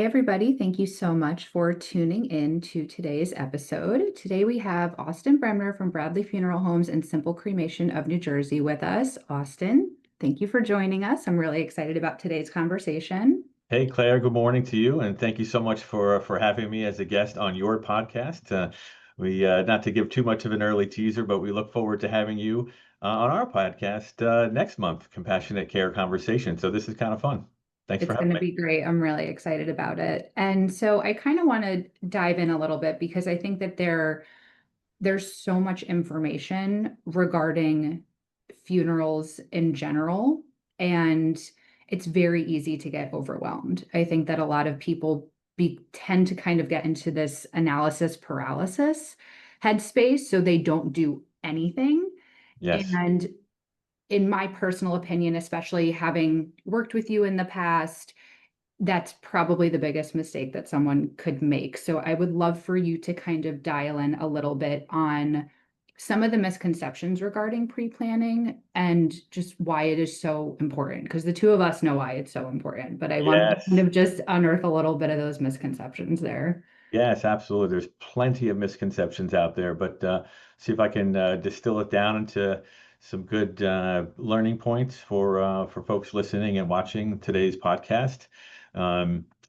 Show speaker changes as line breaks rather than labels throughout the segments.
everybody. Thank you so much for tuning in to today's episode. Today we have Austin Bremner from Bradley Funeral Homes and Simple Cremation of New Jersey with us. Austin, thank you for joining us. I'm really excited about today's conversation.
Hey Claire, good morning to you, and thank you so much for having me as a guest on your podcast. We not to give too much of an early teaser, but we look forward to having you on our podcast next month, Compassionate Care Conversation. So this is kind of fun. Thanks for
It's
having
going to
me.
be great. I'm really excited about it. And so I kind of want to dive in a little bit because I think that there's so much information regarding funerals in general, and it's very easy to get overwhelmed. I think that a lot of people tend to kind of get into this analysis paralysis headspace, so they don't do anything.
Yes.
And in my personal opinion, especially having worked with you in the past, that's probably the biggest mistake that someone could make. So I would love for you to kind of dial in a little bit on some of the misconceptions regarding pre-planning and just why it is so important. Because the two of us know why it's so important, but I wanted to kind
Yes.
of just unearth a little bit of those misconceptions there.
Yes, absolutely. There's plenty of misconceptions out there, but see if I can distill it down into some good learning points for folks listening and watching today's podcast.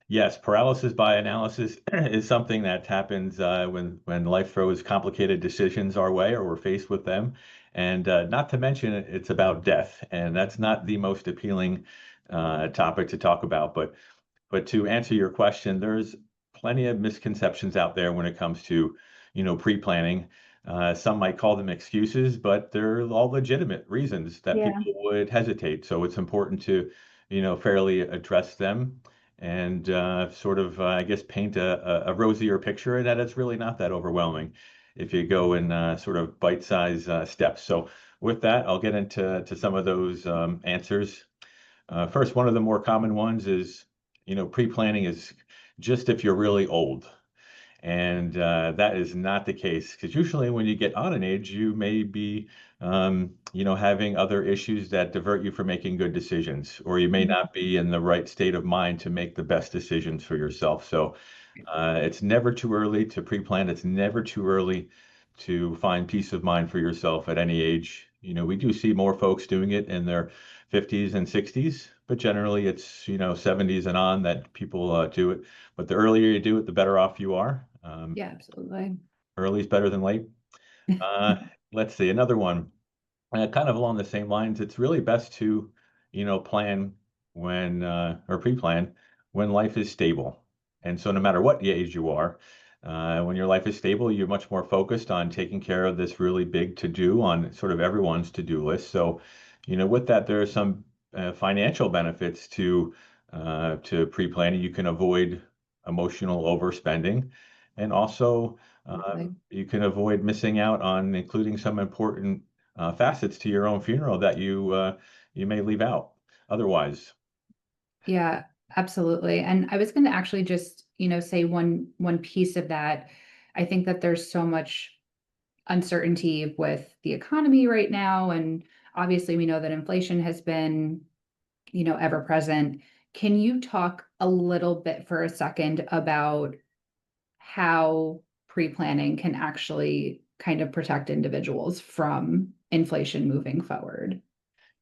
Yes, paralysis by analysis is something that happens when life throws complicated decisions our way or we're faced with them, and not to mention it's about death, and that's not the most appealing topic to talk about, but to answer your question, there's plenty of misconceptions out there when it comes to, pre-planning. Some might call them excuses, but they're all legitimate reasons that
Yeah.
people would hesitate. So it's important to, fairly address them and sort of, I guess, paint a rosier picture, and that it's really not that overwhelming if you go in sort of bite-sized steps. So with that, I'll get into some of those answers. First, one of the more common ones is, pre-planning is just if you're really old. And that is not the case because usually when you get on an age, you may be, having other issues that divert you from making good decisions, or you may not be in the right state of mind to make the best decisions for yourself. So it's never too early to pre-plan. It's never too early to find peace of mind for yourself at any age. We do see more folks doing it in their 50s and 60s, but generally it's, 70s and on that people do it. But the earlier you do it, the better off you are.
Yeah, absolutely.
Early is better than late. Uh, let's see, another one, kind of along the same lines. It's really best to, plan or pre-plan when life is stable. And so no matter what age you are, when your life is stable, you're much more focused on taking care of this really big to-do on sort of everyone's to-do list. So, with that, there are some financial benefits to pre-planning. You can avoid emotional overspending, and also you can avoid missing out on including some important facets to your own funeral that you may leave out otherwise.
Yeah, absolutely. And I was going to actually just, say one piece of that. I think that there's so much uncertainty with the economy right now, and obviously we know that inflation has been, ever present. Can you talk a little bit for a second about how pre-planning can actually kind of protect individuals from inflation moving forward?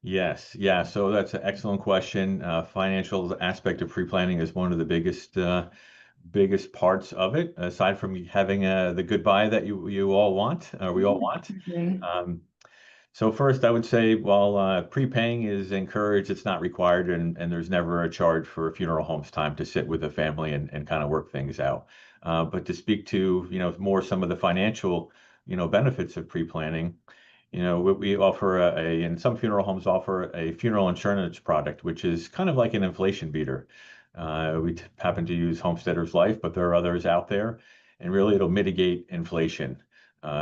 Yes, yeah. So that's an excellent question. Financial aspect of pre-planning is one of the biggest parts of it, aside from having the goodbye that you all want, or we all want.
Exactly.
Um, So first, I would say, while prepaying is encouraged, it's not required, and there's never a charge for a funeral home's time to sit with the family and kind of work things out. But to speak to, more some of the financial, benefits of pre-planning, we offer and some funeral homes offer a funeral insurance product, which is kind of like an inflation beater. We happen to use Homesteaders Life, but there are others out there, and really it'll mitigate inflation,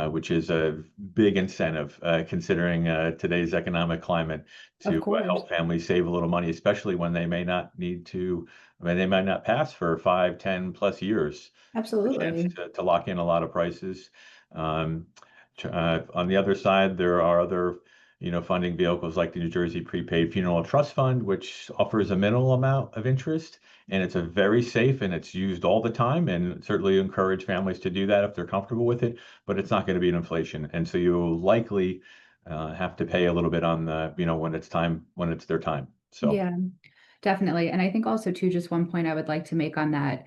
which is a big incentive considering today's economic climate
Of
to
course.
help families save a little money, especially when they may not they might not pass for 5, 10 plus years. A chance
Absolutely.
to lock in a lot of prices. On the other side, there are other, funding vehicles like the New Jersey Prepaid Funeral Trust Fund, which offers a minimal amount of interest, and it's a very safe and it's used all the time, and certainly encourage families to do that if they're comfortable with it, but it's not going to be an inflation. And so you'll likely have to pay a little bit on the, when it's time, when it's their time. So,
Yeah, definitely. And I think also too, just one point I would like to make on that.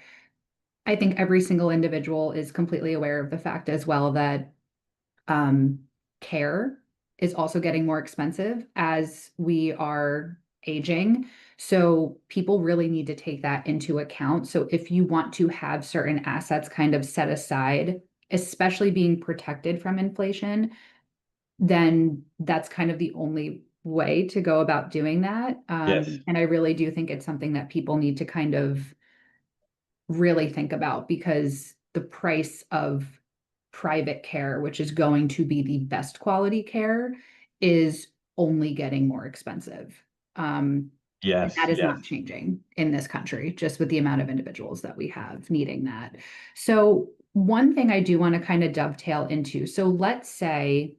I think every single individual is completely aware of the fact as well that um, care is also getting more expensive as we are aging. So people really need to take that into account. So if you want to have certain assets kind of set aside, especially being protected from inflation, then that's kind of the only way to go about doing that.
yes,
And I really do think it's something that people need to kind of really think about because the price of private care, which is going to be the best quality care, is only getting more expensive. And
yes,
that is
yes.
not changing in this country, just with the amount of individuals that we have needing that. So, one thing I do want to kind of dovetail into, so let's say,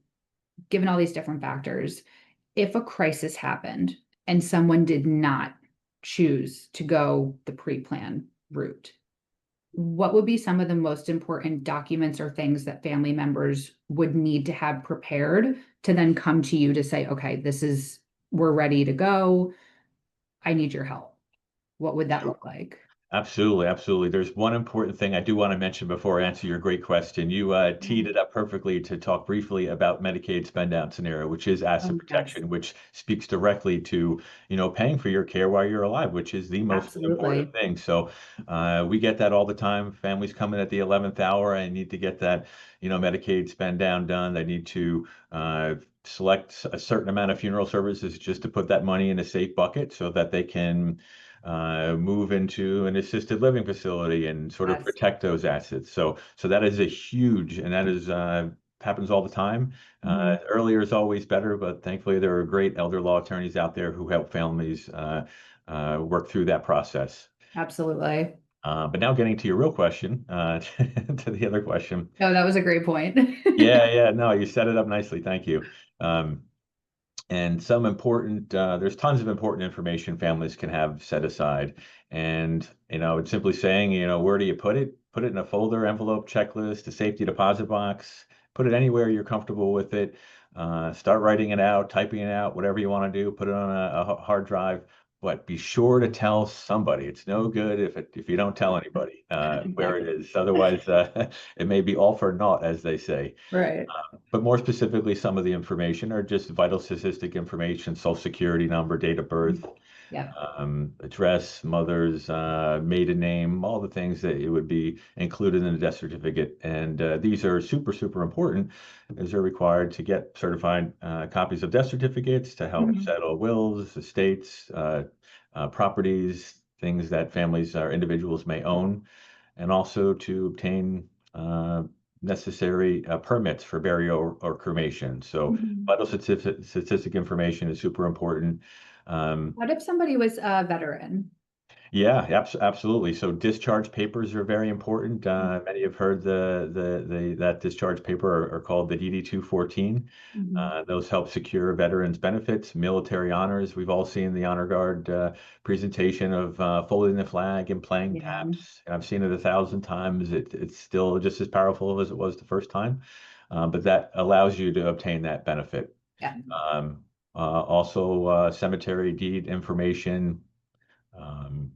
given all these different factors, if a crisis happened and someone did not choose to go the pre-plan route, what would be some of the most important documents or things that family members would need to have prepared to then come to you to say, okay, we're ready to go. I need your help. What would that look like?
Absolutely, absolutely. There's one important thing I do want to mention before I answer your great question. You teed
Mhm.
it up perfectly to talk briefly about Medicaid spend down scenario, which is asset
Oh, yes,
protection, which speaks directly to, paying for your care while you're alive, which is the most important
absolutely.
thing. So we get that all the time. Families come in at the 11th hour. I need to get that, Medicaid spend down done. They need to select a certain amount of funeral services just to put that money in a safe bucket so that they can move into an assisted living facility and sort of
Yes.
protect those assets. So that is a huge, and that is happens all the time.
Mhm.
Earlier is always better, but thankfully there are great elder law attorneys out there who help families work through that process.
Absolutely.
But now getting to your real question, to the other question.
No, that was a great point.
Yeah, yeah, no, you set it up nicely. Thank you. Um, and some important there's tons of important information families can have set aside, and it's simply saying, where do you put it in a folder, envelope, checklist, a safety deposit box, put it anywhere you're comfortable with it. Start writing it out, typing it out, whatever you want to do, put it on a hard drive, but be sure to tell somebody. It's no good if you don't tell anybody where it
Exactly.
is. Otherwise it may be all for naught, as they say.
Right.
But more specifically, some of the information are just vital statistic information, social security number, date of birth,
Yeah.
address, mother's maiden name, all the things that it would be included in the death certificate. And these are super, super important as they're required to get certified copies of death certificates to help
Mhm.
settle wills, estates, properties, things that families or individuals may own, and also to obtain necessary permits for burial or cremation. So
Mhm.
vital statistic information is super important. Um,
What if somebody was a veteran?
yeah, absolutely. So discharge papers are very important. Many have heard that discharge paper are called the DD 214.
Mhm.
Those help secure veterans' benefits, military honors. We've all seen the honor guard presentation of folding the flag and playing
Yeah.
taps. I've seen it 1,000 times. It's still just as powerful as it was the first time, but that allows you to obtain that benefit.
Yeah.
Um, also, cemetery deed information. Um,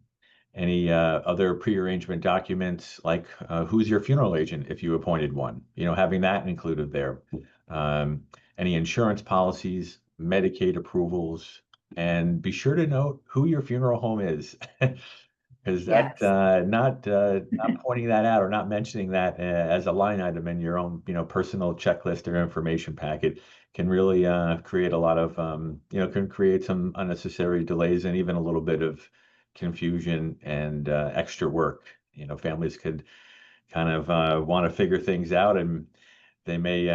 any other pre-arrangement documents, like who's your funeral agent if you appointed one, having that included there. Um, any insurance policies, Medicaid approvals, and be sure to note who your funeral home is. Because that
Yes.
not pointing that out or not mentioning that as a line item in your own personal checklist or information packet can really create a lot of can create some unnecessary delays and even a little bit of confusion and extra work. Families could kind of want to figure things out, and they may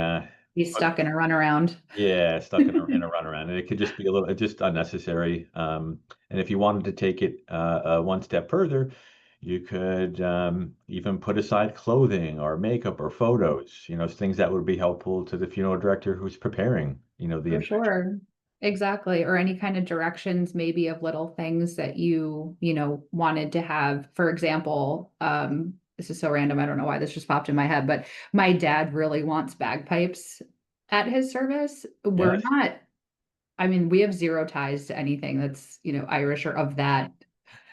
Be
put
stuck in a runaround.
yeah, stuck in a runaround, and it could just be a little just unnecessary. And if you wanted to take it one step further, You could even put aside clothing or makeup or photos, things that would be helpful to the funeral director who's preparing, the
For
individual.
sure. Exactly. Or any kind of directions, maybe of little things that wanted to have. For example, this is so random. I don't know why this just popped in my head, but my dad really wants bagpipes at his service. We're
Yes.
not, I mean, we have zero ties to anything that's, Irish or of that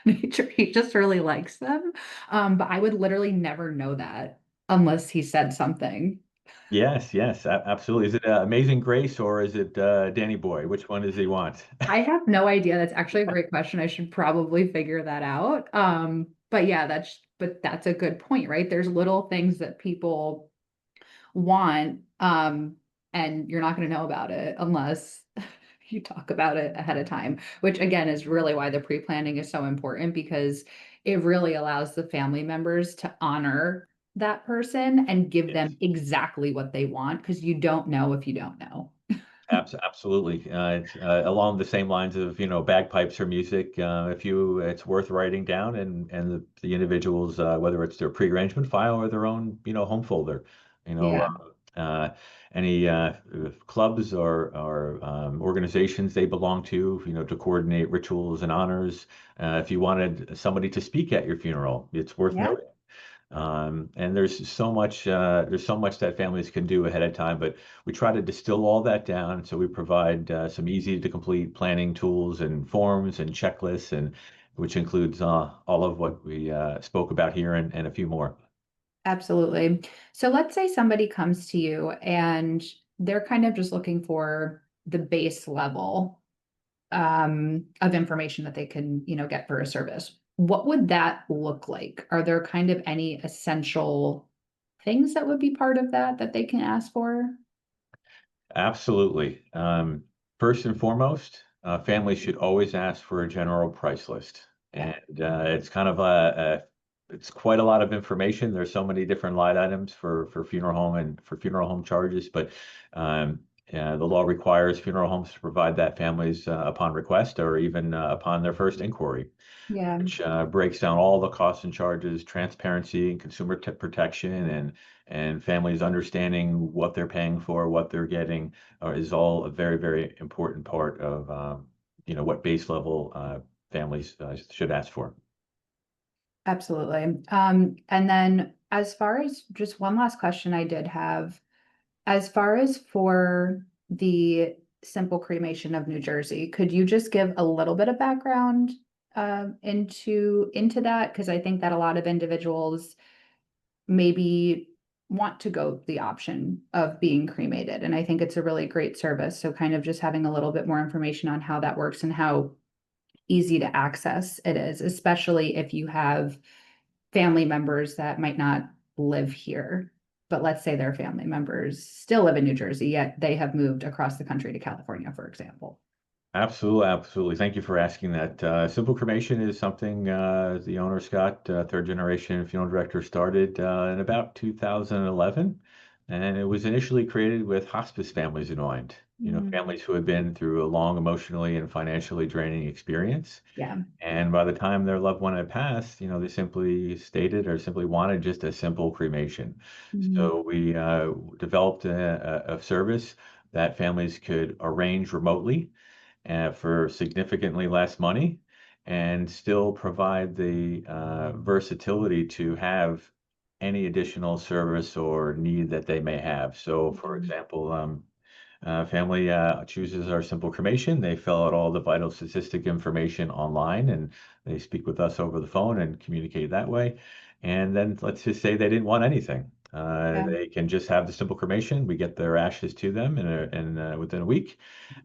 nature. He just really likes them. But I would literally never know that unless he said something.
Yes, yes, absolutely. Is it Amazing Grace or is it Danny Boy? Which one does he want?
I have no idea. That's actually a great question. I should probably figure that out. But yeah, that's a good point, right? There's little things that people want, and you're not going to know about it unless you talk about it ahead of time, which again is really why the pre-planning is so important because it really allows the family members to honor that person and give
Yes.
them exactly what they want because you don't know if you don't know.
Absolutely. It's along the same lines of, bagpipes or music. It's worth writing down and the individuals, whether it's their pre-arrangement file or their own, home folder, you know,
Yeah.
any clubs or organizations they belong to coordinate rituals and honors. If you wanted somebody to speak at your funeral, it's worth
Yeah.
noting. And there's so much that families can do ahead of time, but we try to distill all that down. So we provide some easy to complete planning tools and forms and checklists, and which includes all of what we spoke about here and a few more.
Absolutely. So let's say somebody comes to you and they're kind of just looking for the base level of information that they can, get for a service. What would that look like? Are there kind of any essential things that would be part of that they can ask for?
Absolutely. First and foremost, families should always ask for a general price list,
Yeah.
and it's kind of it's quite a lot of information. There's so many different line items for funeral home and for funeral home charges, but um, the law requires funeral homes to provide that families upon request or even upon their first inquiry,
Yeah.
which breaks down all the costs and charges, transparency, and consumer protection, and families understanding what they're paying for, what they're getting, is all a very, very important part of what base level families should ask for.
Absolutely. And then as far as just one last question I did have, as far as for the simple cremation of New Jersey, could you just give a little bit of background into that? Because I think that a lot of individuals maybe want to go the option of being cremated, and I think it's a really great service. So kind of just having a little bit more information on how that works and how easy to access it is, especially if you have family members that might not live here, but let's say their family members still live in New Jersey, yet they have moved across the country to California, for example.
Absolutely, absolutely. Thank you for asking that. Simple cremation is something the owner, Scott, third generation funeral director, started in about 2011. And it was initially created with hospice families in mind,
Mm,
families who had been through a long emotionally and financially draining experience.
yeah.
And by the time their loved one had passed, they simply stated or simply wanted just a simple cremation.
Mm,
So we developed a service that families could arrange remotely for significantly less money and still provide the versatility to have any additional service or need that they may have. So, for
mm,
example, family chooses our simple cremation. They fill out all the vital statistic information online and they speak with us over the phone and communicate that way. And then let's just say they didn't want anything.
yeah.
They can just have the simple cremation. We get their ashes to them within a week.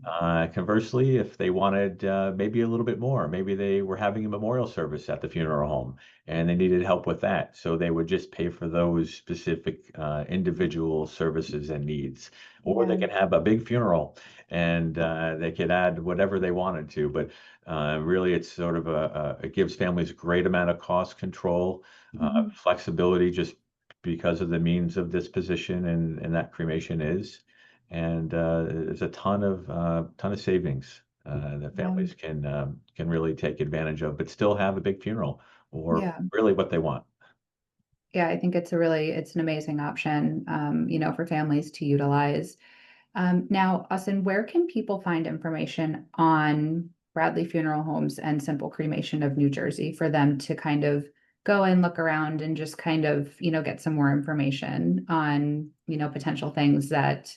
Conversely, if they wanted maybe a little bit more, maybe they were having a memorial service at the funeral home and they needed help with that. So they would just pay for those specific individual services and needs. Or they
Yeah.
can have a big funeral and they could add whatever they wanted to. But really, it's sort of it gives families a great amount of cost control,
Mhm.
flexibility just because of the means of disposition and that cremation is and there's a ton of savings that
Yeah.
families can really take advantage of, but still have a big funeral or
Yeah.
really what they want.
Yeah, I think it's an amazing option, for families to utilize. Now, Austin, where can people find information on Bradley Funeral Homes and Simple Cremation of New Jersey for them to kind of go and look around and just kind of, get some more information on, potential things that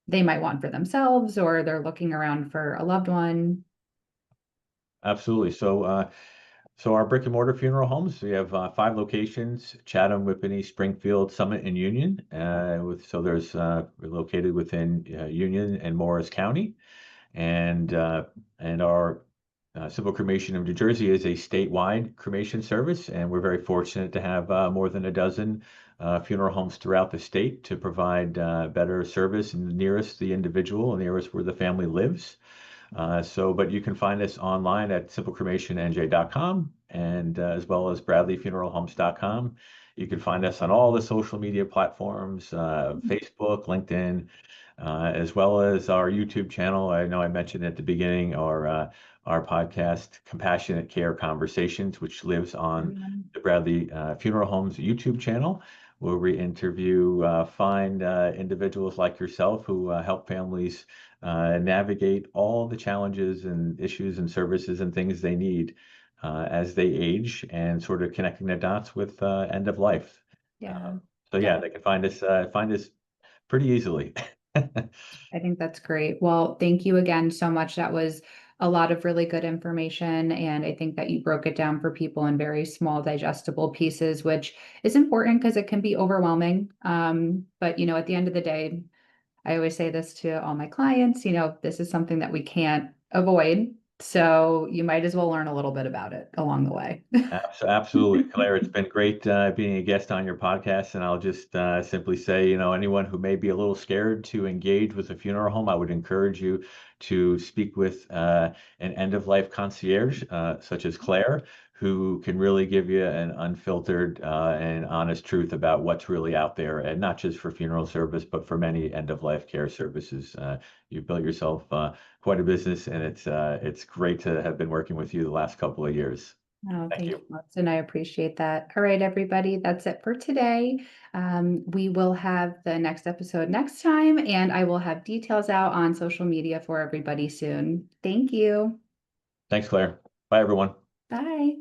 they might want for themselves or they're looking around for a loved one?
Absolutely. So our brick and mortar funeral homes, we have 5 locations: Chatham, Whippany, Springfield, Summit, and Union. We're located within Union and Morris County, and our Simple Cremation of New Jersey is a statewide cremation service, and we're very fortunate to have more than a dozen funeral homes throughout the state to provide better service and nearest the individual, nearest where the family lives. But you can find us online at simplecremationnj.com and as well as bradleyfuneralhomes.com. You can find us on all the social media platforms, Facebook, LinkedIn, as well as our YouTube channel. I know I mentioned at the beginning our podcast, Compassionate Care Conversations, which lives on the Bradley Funeral Homes YouTube channel, where we interview fine individuals like yourself who help families navigate all the challenges and issues and services and things they need as they age, and sort of connecting the dots with end of life. Uh,
Yeah.
so yeah,
Yeah.
they can find us pretty easily.
I think that's great. Well, thank you again so much. That was a lot of really good information. And I think that you broke it down for people in very small, digestible pieces, which is important because it can be overwhelming. But, at the end of the day, I always say this to all my clients, this is something that we can't avoid. So you might as well learn a little bit about it along the way.
Absolutely, Claire. It's been great being a guest on your podcast, and I'll just simply say, anyone who may be a little scared to engage with a funeral home, I would encourage you to speak with an end-of-life concierge, such as Claire, who can really give you an unfiltered and honest truth about what's really out there, and not just for funeral service, but for many end-of-life care services. You've built yourself quite a business, and it's great to have been working with you the last couple of years.
Oh,
Thank
thank
you.
you, Austin. I appreciate that. All right, everybody, that's it for today. We will have the next episode next time, and I will have details out on social media for everybody soon. Thank you.
Thanks, Claire. Bye, everyone.
Bye.